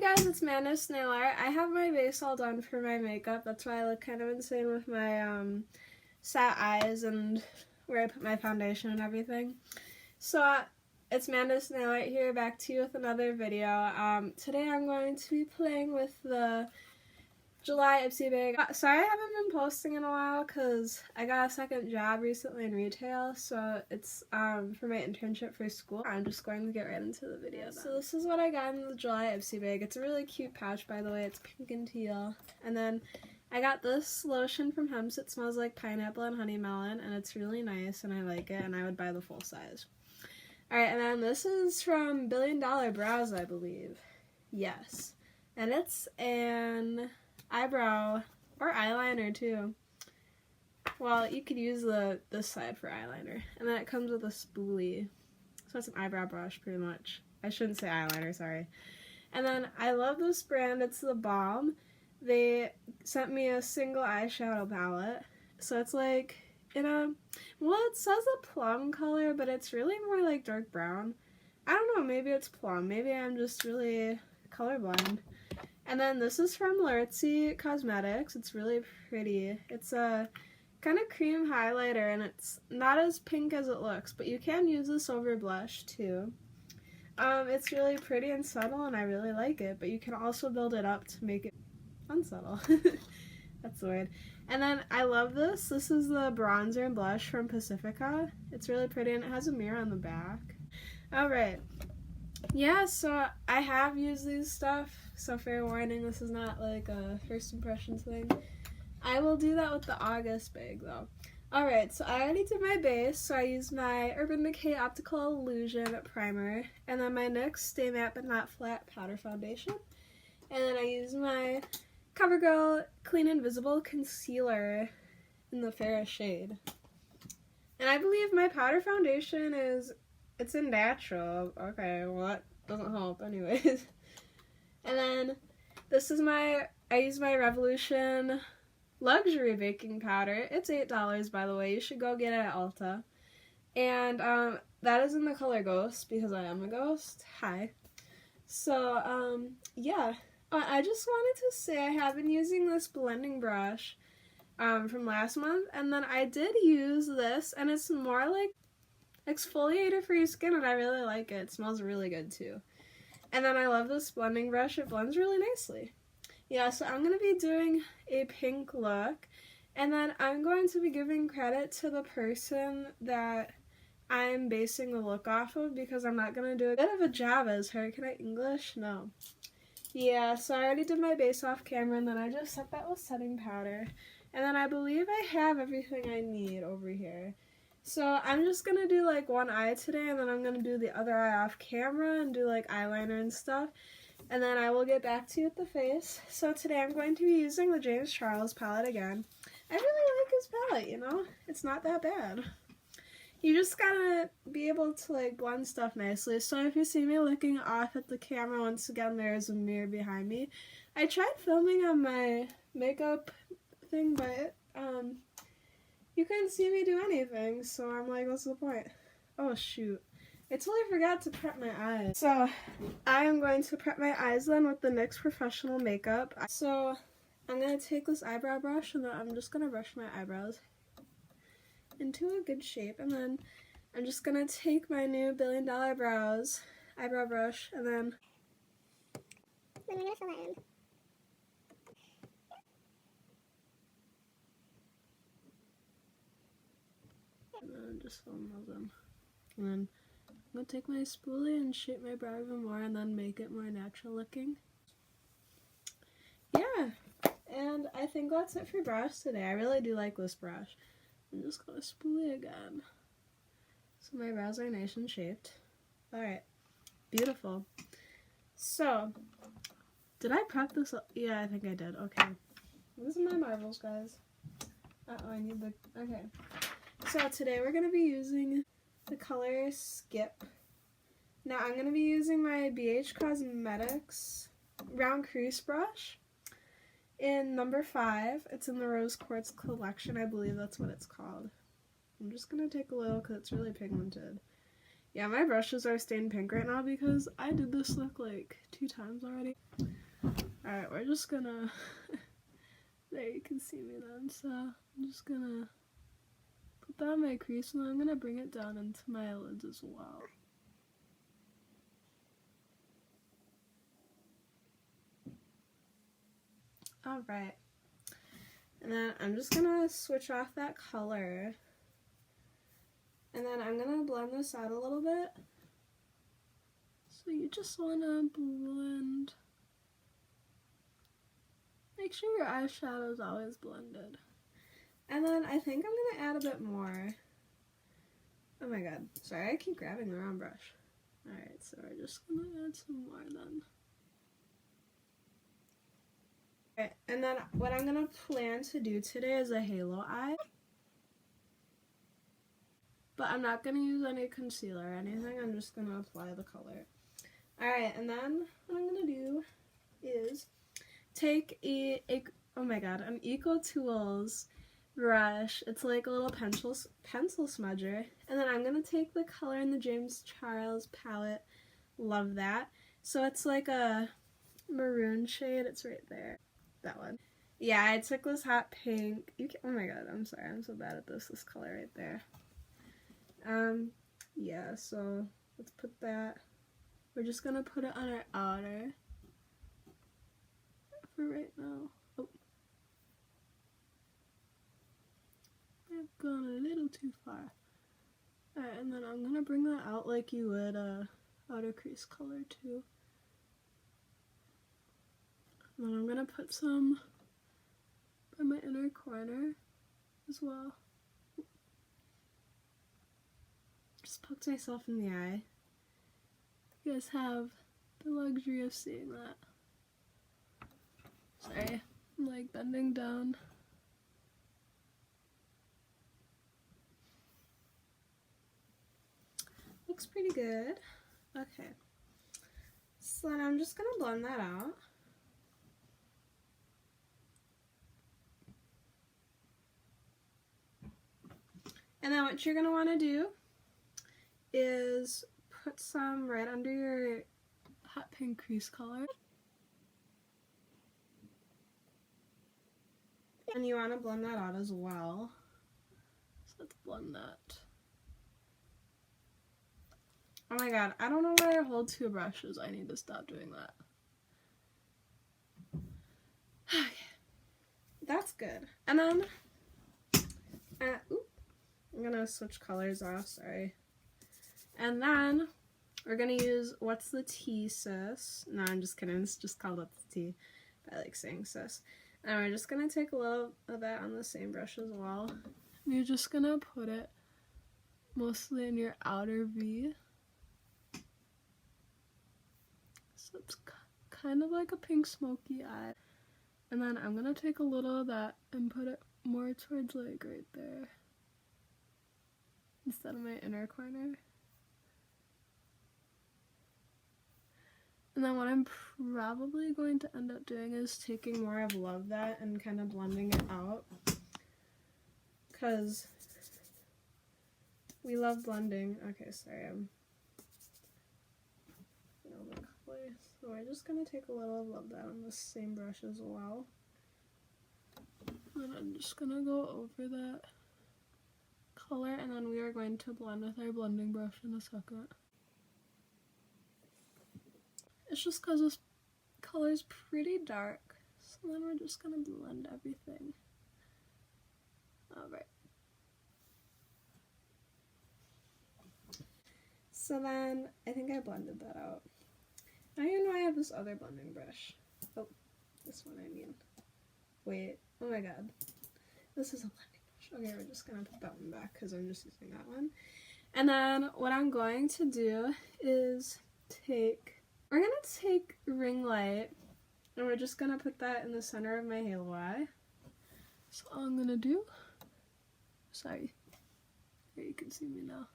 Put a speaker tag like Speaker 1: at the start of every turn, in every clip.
Speaker 1: Hey guys, it's Madness Nail Art. I have my base all done for my makeup. That's why I look kind of insane with my sad eyes and where I put my foundation and everything. So it's Madness Nail Art here, back to you with another video. Today I'm going to be playing with the July Ipsy Bag. Sorry I haven't been posting in a while because I got a second job recently in retail, so it's for my internship for school. I'm just going to get right into the video then. So this is what I got in the July Ipsy Bag. It's a really cute pouch, by the way. It's pink and teal. And then I got this lotion from Hems. It smells like pineapple and honey melon, and it's really nice, and I like it, and I would buy the full size. Alright, and then this is from Billion Dollar Brows, I believe. Yes. And it's an eyebrow or eyeliner too. Well, you could use this side for eyeliner. And then it comes with a spoolie. So it's an eyebrow brush pretty much. I shouldn't say eyeliner, sorry. And then I love this brand. It's The Balm. They sent me a single eyeshadow palette. So it's like well, it says a plum color, but it's really more like dark brown. I don't know, maybe it's plum. Maybe I'm just really colorblind. And then this is from Ipsy Cosmetics. It's really pretty. It's a kind of cream highlighter, and it's not as pink as it looks, but you can use this over blush too. It's really pretty and subtle, and I really like it, but you can also build it up to make it unsubtle. That's the word. And then I love this. This is the bronzer and blush from Pacifica. It's really pretty, and it has a mirror on the back. Alright. Yeah, so I have used these stuff, so fair warning, this is not like a first impressions thing. I will do that with the August bag though. Alright, so I already did my base, so I used my Urban Decay Optical Illusion primer, and then my NYX Stay Matte But Not Flat powder foundation. And then I used my CoverGirl Clean Invisible concealer in the fairest shade. And I believe my powder foundation it's in natural. Okay, well that doesn't help anyways. And then this is I use my Revolution Luxury Baking Powder. It's $8, by the way. You should go get it at Ulta. And that is in the color Ghost because I am a ghost. Hi. So yeah. I just wanted to say I have been using this blending brush from last month, and then I did use this, and it's more like exfoliator for your skin, and I really like it. It smells really good too. And then I love this blending brush. It blends really nicely. Yeah, so I'm going to be doing a pink look, and then I'm going to be giving credit to the person that I'm basing the look off of, because I'm not going to do a bit of a job as her. Can I English? No. Yeah, so I already did my base off camera, and then I just set that with setting powder. And then I believe I have everything I need over here. So I'm just going to do like one eye today, and then I'm going to do the other eye off camera and do like eyeliner and stuff. And then I will get back to you with the face. So today I'm going to be using the James Charles palette again. I really like his palette, you know? It's not that bad. You just gotta be able to like blend stuff nicely. So if you see me looking off at the camera, once again there is a mirror behind me. I tried filming on my makeup thing, but you couldn't see me do anything, so I'm like, what's the point? Oh shoot. I totally forgot to prep my eyes. So I am going to prep my eyes then with the NYX Professional Makeup. So I'm going to take this eyebrow brush, and then I'm just going to brush my eyebrows into a good shape, and then I'm just going to take my new Billion Dollar Brows eyebrow brush, and then
Speaker 2: I'm going to fill that in.
Speaker 1: And then just fill those in. And then I'm going to take my spoolie and shape my brow even more, and then make it more natural looking. Yeah, and I think that's it for brush today. I really do like this brush. I'm just going to spoolie again, so my brows are nice and shaped. Alright, beautiful. So, did I prep this up? Yeah, I think I did. Okay. These are my marbles, guys. Uh-oh, I need the... Okay. So today we're going to be using the color Skip. Now I'm going to be using my BH Cosmetics round crease brush in number 5. It's in the Rose Quartz collection. I believe that's what it's called. I'm just going to take a little because it's really pigmented. Yeah, my brushes are stained pink right now because I did this look like 2 times already. Alright, we're just gonna... there, you can see me then. So I'm just gonna put that on my crease, and then I'm gonna bring it down into my eyelids as well. Alright. And then I'm just gonna switch off that color. And then I'm gonna blend this out a little bit. So you just wanna blend. Make sure your eyeshadow is always blended. And then I think I'm gonna add a bit more. Oh my god, sorry, I keep grabbing the wrong brush. Alright, so we're just gonna add some more then. Alright, and then what I'm gonna plan to do today is a halo eye. But I'm not gonna use any concealer or anything, I'm just gonna apply the color. Alright, and then what I'm gonna do is take an Eco Tools brush. It's like a little pencil smudger. And then I'm gonna take the color in the James Charles palette. Love that. So it's like a maroon shade. It's right there. That one. Yeah, I took this hot pink. Oh my god, I'm sorry. I'm so bad at this. This color right there. Yeah, so let's put that. We're just gonna put it on our outer for right now. Oh. I've gone a little too far. Alright, and then I'm gonna bring that out like you would outer crease color too. And then I'm gonna put some by my inner corner as well. Just poked myself in the eye. You guys have the luxury of seeing that. Sorry, I'm like bending down. Looks pretty good. Okay. So then I'm just gonna blend that out. And then what you're gonna wanna do is put some right under your hot pink crease color. And you want to blend that out as well. So let's blend that. Oh my god, I don't know where I hold 2 brushes. I need to stop doing that. Okay. That's good. And then, I'm gonna switch colors off, sorry. And then, we're gonna use What's the Tea, Sis? No, I'm just kidding. It's just called What's the Tea. I like saying sis. And we're just gonna take a little of that on the same brush as well. And you're just gonna put it mostly in your outer V. So it's kind of like a pink smoky eye. And then I'm gonna take a little of that and put it more towards like right there instead of my inner corner. And then what I'm probably going to end up doing is taking more of Love That and kind of blending it out. Because we love blending. Okay, sorry, I'm the color. So we're just going to take a little of Love That on the same brush as well. And I'm just going to go over that color, and then we are going to blend with our blending brush in a second. It's just because this color is pretty dark, so then we're just going to blend everything. Alright. So then, I think I blended that out. I don't even know I have this other blending brush. Oh, this one I mean. Wait, oh my god. This is a blending brush. Okay, we're just going to put that one back because I'm just using that one. And then what I'm going to do is we're going to take Ring Light, and we're just going to put that in the center of my halo eye. So all I'm going to do, sorry, here you can see me now.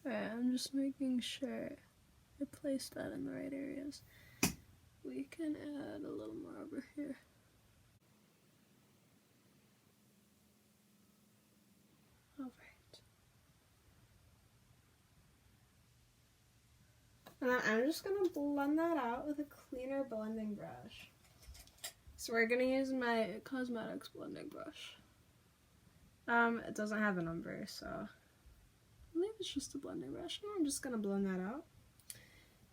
Speaker 1: Alright, I'm just making sure I place that in the right areas. we can add a little more over here. Alright. And then I'm just going to blend that out with a cleaner blending brush. So we're going to use my cosmetics blending brush. It doesn't have a number, so I believe it's just a blending brush. And I'm just going to blend that out.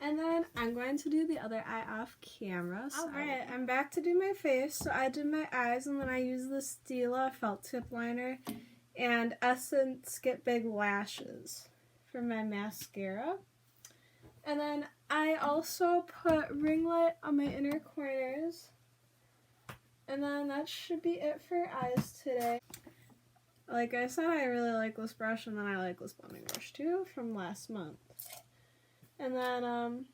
Speaker 1: And then I'm going to do the other eye off camera. Alright, I'm back to do my face. So I did my eyes, and then I used the Stila felt tip liner and Essence Get Big Lashes for my mascara. And then I also put ring light on my inner corners. And then that should be it for eyes today. Like I said, I really like this brush, and then I like this blending brush too from last month. And then, I'm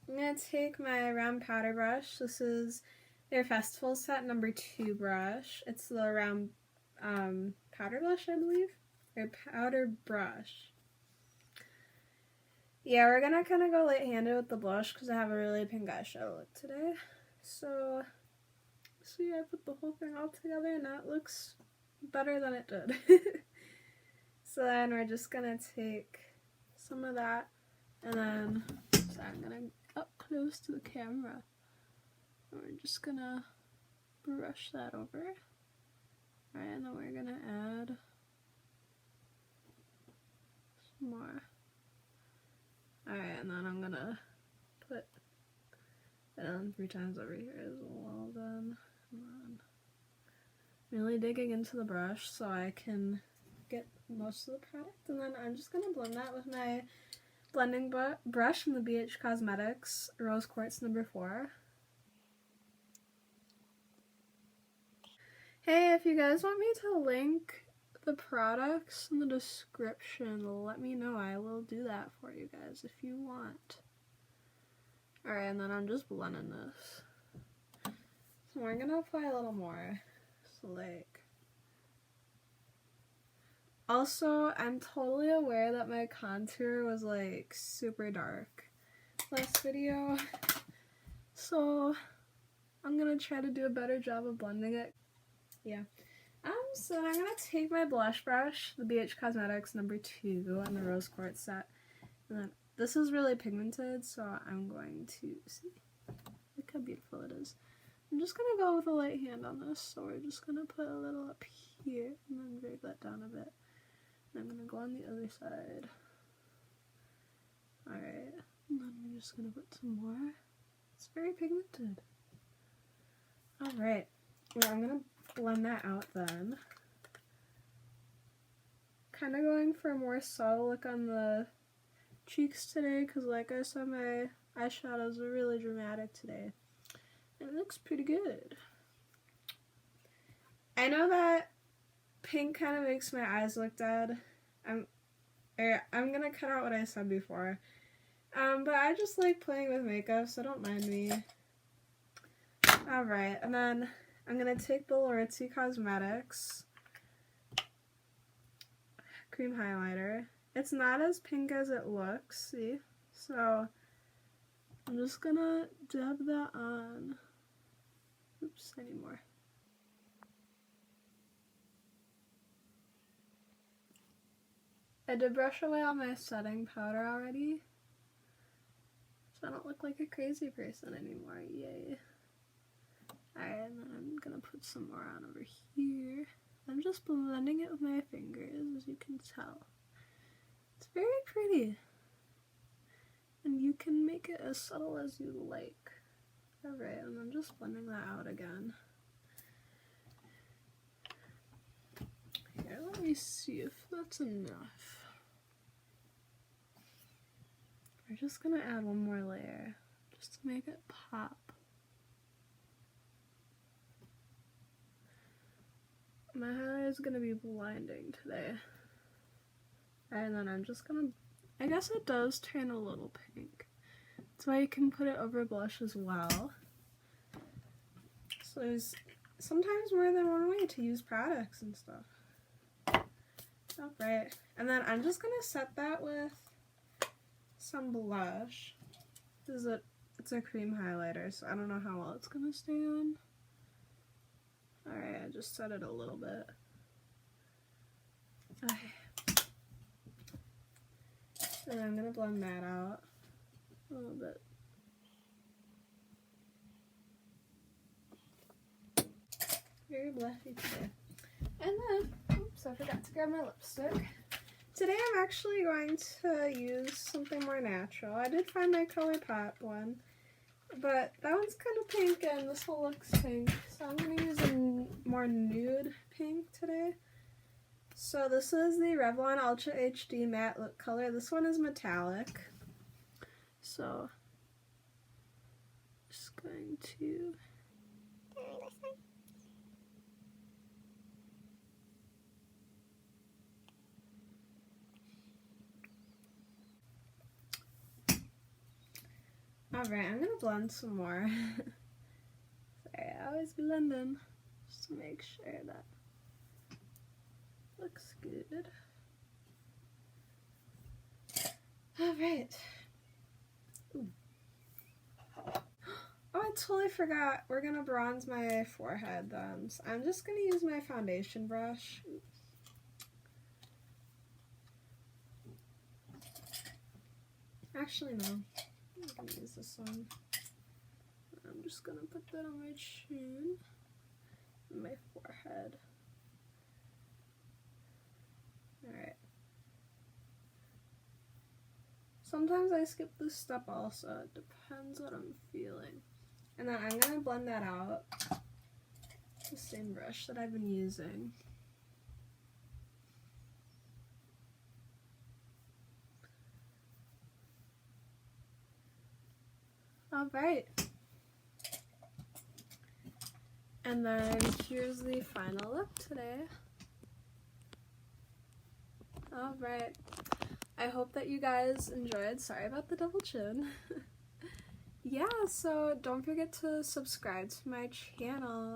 Speaker 1: going to take my round powder brush. This is their festival set number 2 brush. It's the round powder blush, I believe, or powder brush. Yeah, we're going to kind of go light-handed with the blush because I have a really pink eyeshadow look today. So yeah, I put the whole thing all together, and that looks better than it did. So then we're just gonna take some of that, and then, so I'm gonna up close to the camera, and we're just gonna brush that over. Alright, and then we're gonna add some more. Alright, and then I'm gonna put it on 3 times over here as well then. And then really digging into the brush so I can get most of the product, and then I'm just going to blend that with my blending brush from the BH Cosmetics Rose Quartz number 4. Hey, if you guys want me to link the products in the description, let me know. I will do that for you guys if you want. Alright, and then I'm just blending this. So we're going to apply a little more. So like, also, I'm totally aware that my contour was like super dark last video, so I'm gonna try to do a better job of blending it. Yeah. So then I'm gonna take my blush brush, the BH Cosmetics number 2 and the Rose Quartz set, and then this is really pigmented, so I'm going to see. Look how beautiful it is. I'm just gonna go with a light hand on this, so we're just gonna put a little up here and then drag that down a bit. I'm going to go on the other side. Alright, and then we're just going to put some more. It's very pigmented. Alright, well, I'm going to blend that out then. Kind of going for a more subtle look on the cheeks today, because like I said, my eyeshadows are really dramatic today. And it looks pretty good. I know that pink kind of makes my eyes look dead. I'm gonna cut out what I said before. But I just like playing with makeup, so don't mind me. Alright, and then I'm gonna take the Ipsy Cosmetics cream highlighter. It's not as pink as it looks, see? So I'm just gonna dab that on. Oops, I need more. I did brush away all my setting powder already, so I don't look like a crazy person anymore, yay. Alright, and then I'm gonna put some more on over here. I'm just blending it with my fingers, as you can tell. It's very pretty, and you can make it as subtle as you like. Alright, and I'm just blending that out again. Here, let me see if that's enough. We're just gonna add one more layer, just to make it pop. My highlight is gonna be blinding today. And then I'm just gonna, I guess it does turn a little pink. That's why you can put it over blush as well. So there's sometimes more than one way to use products and stuff. Alright, and then I'm just gonna set that with some blush. It's a cream highlighter, so I don't know how well it's gonna stay on. Alright, I just set it a little bit. Okay. And I'm gonna blend that out a little bit. Very blushy today. And then, oops, I forgot to grab my lipstick. Today I'm actually going to use something more natural. I did find my ColourPop one, but that one's kind of pink and this one looks pink. So I'm going to use a more nude pink today. So this is the Revlon Ultra HD Matte Lip Color. This one is metallic. So, just going to... Alright, I'm gonna blend some more. Sorry, I always blend just to make sure that looks good. Alright. Oh, I totally forgot. We're gonna bronze my forehead then. So I'm just gonna use my foundation brush. Actually, no. I'm gonna use this one. I'm just gonna put that on my chin and my forehead. Alright. Sometimes I skip this step also. It depends what I'm feeling. And then I'm gonna blend that out with the same brush that I've been using. Alright. And then here's the final look today. Alright. I hope that you guys enjoyed. Sorry about the double chin. Yeah, so don't forget to subscribe to my channel